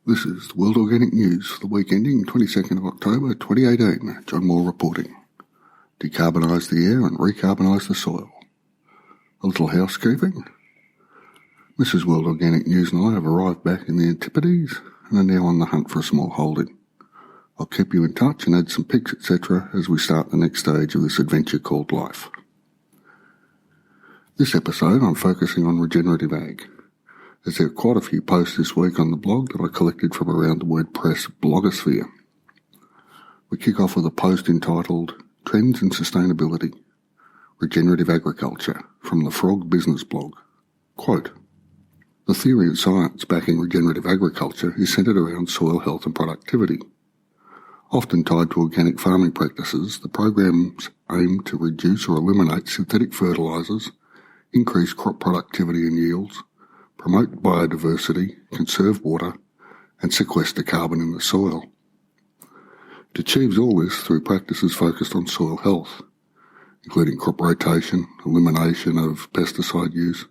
This is the World Organic News for the week ending 22nd of October 2018. John Moore reporting. Decarbonise the air and recarbonise the soil. A little housekeeping. Mrs. World Organic News and I have arrived back in the Antipodes and are now on the hunt for a small holding. I'll keep you in touch and add some pics, etc. as we start the next stage of this adventure called life. This episode I'm focusing on regenerative ag, as there are quite a few posts this week on the blog that I collected from around the WordPress blogosphere. We kick off with a post entitled Trends in Sustainability, Regenerative Agriculture from the Frog Business blog. Quote, the theory and science backing regenerative agriculture is centred around soil health and productivity. Often tied to organic farming practices, the programs aim to reduce or eliminate synthetic fertilisers, increase crop productivity and yields, promote biodiversity, conserve water, and sequester carbon in the soil. It achieves all this through practices focused on soil health, including crop rotation, elimination of pesticide use,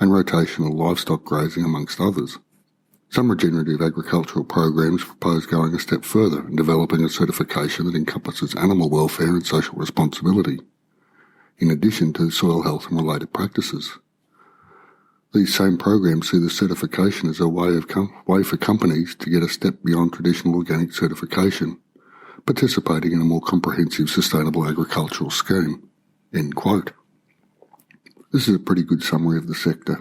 and rotational livestock grazing, amongst others. Some regenerative agricultural programs propose going a step further and developing a certification that encompasses animal welfare and social responsibility, in addition to soil health and related practices. These same programs see the certification as a way for companies to get a step beyond traditional organic certification, participating in a more comprehensive sustainable agricultural scheme. End quote. This is a pretty good summary of the sector.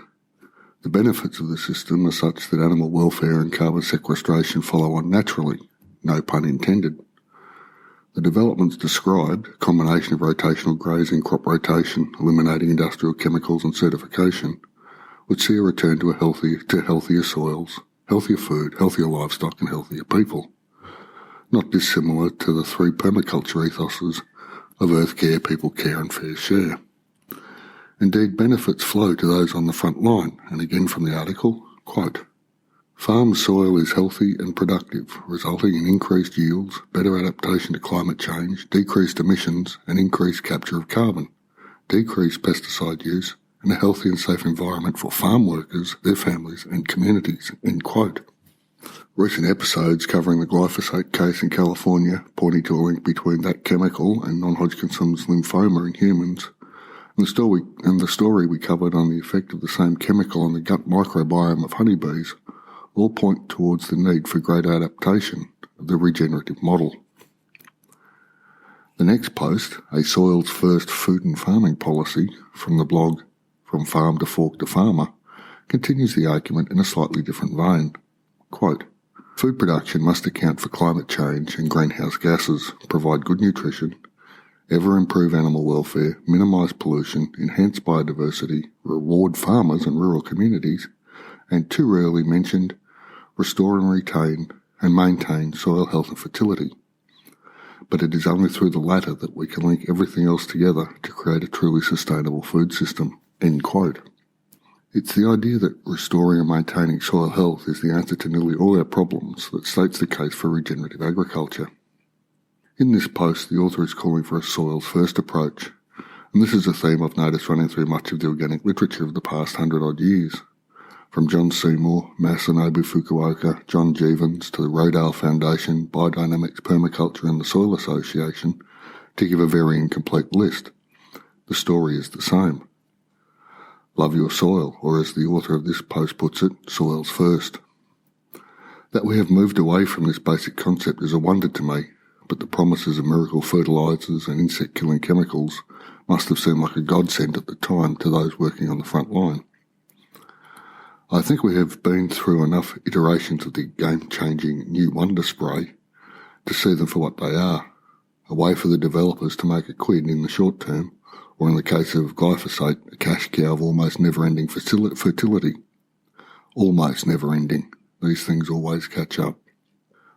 The benefits of the system are such that animal welfare and carbon sequestration follow on naturally, no pun intended. The developments described, a combination of rotational grazing, crop rotation, eliminating industrial chemicals and certification, would see a return to healthier soils, healthier food, healthier livestock and healthier people. Not dissimilar to the three permaculture ethoses of earth care, people care and fair share. Indeed, benefits flow to those on the front line, and again from the article, quote, farm soil is healthy and productive, resulting in increased yields, better adaptation to climate change, decreased emissions and increased capture of carbon, decreased pesticide use, and a healthy and safe environment for farm workers, their families and communities, end quote. Recent episodes covering the glyphosate case in California, pointing to a link between that chemical and non-Hodgkin's lymphoma in humans, and the story we covered on the effect of the same chemical on the gut microbiome of honeybees, all point towards the need for greater adaptation of the regenerative model. The next post, A Soil's First Food and Farming Policy, from the blog From Farm to Fork to Farmer, continues the argument in a slightly different vein. Quote, food production must account for climate change and greenhouse gases, provide good nutrition, ever improve animal welfare, minimise pollution, enhance biodiversity, reward farmers and rural communities, and too rarely mentioned, restore and retain and maintain soil health and fertility. But it is only through the latter that we can link everything else together to create a truly sustainable food system. End quote. It's the idea that restoring and maintaining soil health is the answer to nearly all our problems that states the case for regenerative agriculture. In this post, the author is calling for a soils first approach, and this is a theme I've noticed running through much of the organic literature of the past 100-odd years. From John Seymour, Masanobu Fukuoka, John Jeevons to the Rodale Foundation, Biodynamics, Permaculture and the Soil Association, to give a very incomplete list. The story is the same. Love your soil, or as the author of this post puts it, soils first. That we have moved away from this basic concept is a wonder to me, but the promises of miracle fertilisers and insect-killing chemicals must have seemed like a godsend at the time to those working on the front line. I think we have been through enough iterations of the game-changing new wonder spray to see them for what they are, a way for the developers to make a quid in the short term, or in the case of glyphosate, a cash cow of almost never-ending fertility. Almost never-ending. These things always catch up.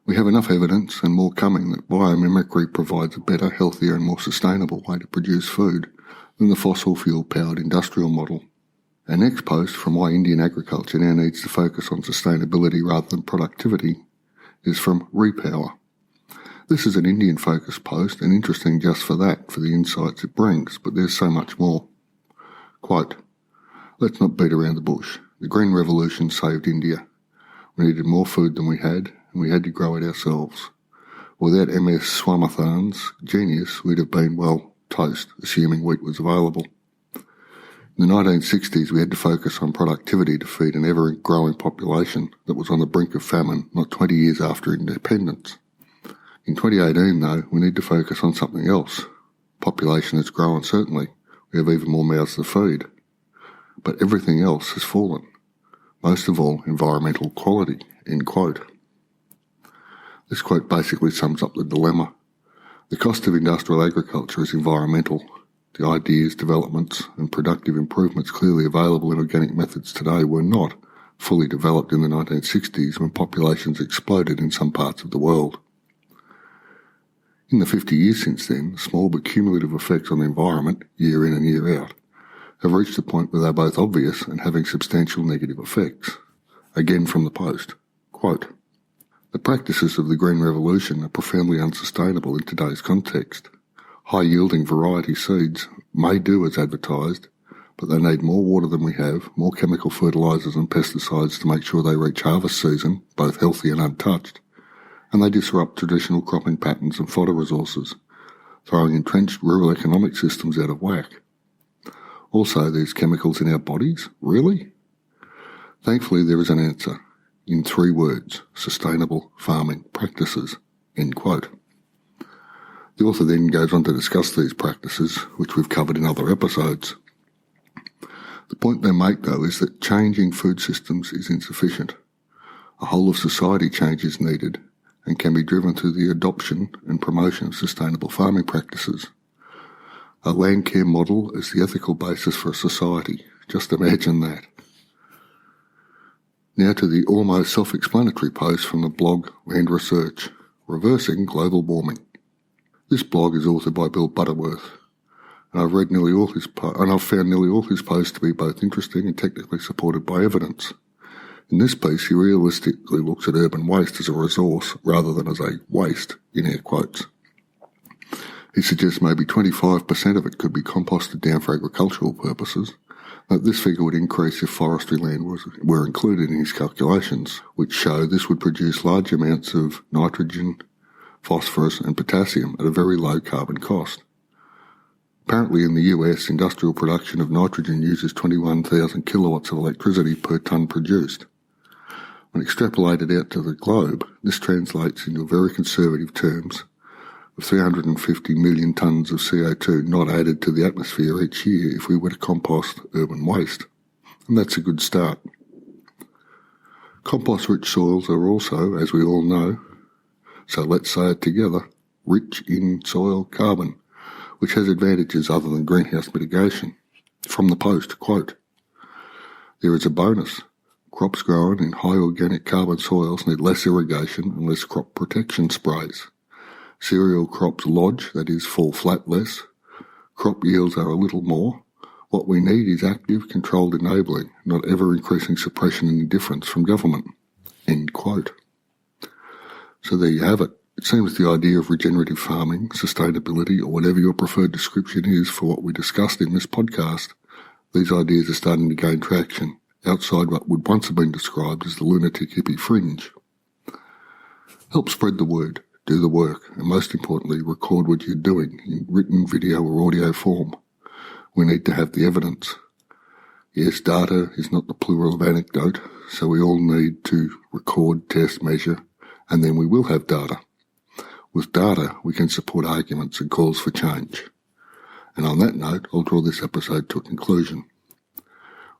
We have enough evidence, and more coming, that biomimicry provides a better, healthier and more sustainable way to produce food than the fossil fuel-powered industrial model. Our next post from Why Indian Agriculture Now Needs to Focus on Sustainability Rather than Productivity is from RePower. This is an Indian-focused post and interesting just for that, for the insights it brings, but there's so much more. Quote, let's not beat around the bush. The Green Revolution saved India. We needed more food than we had, and we had to grow it ourselves. Without MS Swaminathan's genius, we'd have been, well, toast, assuming wheat was available. In the 1960s, we had to focus on productivity to feed an ever-growing population that was on the brink of famine not 20 years after independence. In 2018, though, we need to focus on something else. Population has grown, certainly. We have even more mouths to feed. But everything else has fallen. Most of all, environmental quality, end quote. This quote basically sums up the dilemma. The cost of industrial agriculture is environmental. The ideas, developments and productive improvements clearly available in organic methods today were not fully developed in the 1960s when populations exploded in some parts of the world. In the 50 years since then, small but cumulative effects on the environment, year in and year out, have reached a point where they're both obvious and having substantial negative effects. Again from the Post, quote, "The practices of the Green Revolution are profoundly unsustainable in today's context. High-yielding variety seeds may do as advertised, but they need more water than we have, more chemical fertilisers and pesticides to make sure they reach harvest season, both healthy and untouched, and they disrupt traditional cropping patterns and fodder resources, throwing entrenched rural economic systems out of whack. Also, there's chemicals in our bodies? Really? Thankfully, there is an answer. In 3 words, sustainable farming practices." End quote. The author then goes on to discuss these practices, which we've covered in other episodes. The point they make, though, is that changing food systems is insufficient. A whole of society change is needed and can be driven through the adoption and promotion of sustainable farming practices. A land care model is the ethical basis for a society. Just imagine that. Now to the almost self-explanatory post from the blog Land Research, Reversing Global Warming. This blog is authored by Bill Butterworth, and I've found nearly all his posts to be both interesting and technically supported by evidence. In this piece, he realistically looks at urban waste as a resource rather than as a waste, in air quotes. He suggests maybe 25% of it could be composted down for agricultural purposes. This figure would increase if forestry land were included in his calculations, which show this would produce large amounts of nitrogen, phosphorus and potassium at a very low carbon cost. Apparently in the US, industrial production of nitrogen uses 21,000 kilowatts of electricity per tonne produced. When extrapolated out to the globe, this translates into very conservative terms of 350 million tonnes of CO2 not added to the atmosphere each year if we were to compost urban waste. And that's a good start. Compost-rich soils are also, as we all know, so let's say it together, rich in soil carbon, which has advantages other than greenhouse mitigation. From the Post, quote, "There is a bonus. Crops grown in high organic carbon soils need less irrigation and less crop protection sprays. Cereal crops lodge, that is, fall flat less. Crop yields are a little more. What we need is active, controlled enabling, not ever-increasing suppression and indifference from government." End quote. So there you have it. It seems the idea of regenerative farming, sustainability, or whatever your preferred description is for what we discussed in this podcast, these ideas are starting to gain traction outside what would once have been described as the lunatic hippie fringe. Help spread the word, do the work, and most importantly, record what you're doing in written, video, or audio form. We need to have the evidence. Yes, data is not the plural of anecdote, so we all need to record, test, measure, and then we will have data. With data, we can support arguments and calls for change. And on that note, I'll draw this episode to a conclusion.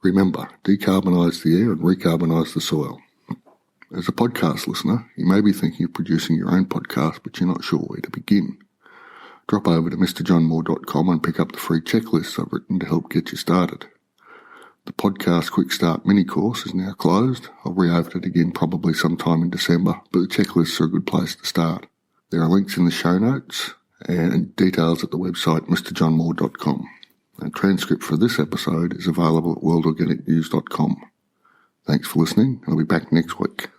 Remember, decarbonise the air and recarbonise the soil. As a podcast listener, you may be thinking of producing your own podcast, but you're not sure where to begin. Drop over to mrjohnmoore.com and pick up the free checklists I've written to help get you started. The podcast Quick Start mini course is now closed. I'll re-open it again probably sometime in December, but the checklists are a good place to start. There are links in the show notes and details at the website mrjohnmoore.com. A transcript for this episode is available at worldorganicnews.com. Thanks for listening. I'll be back next week.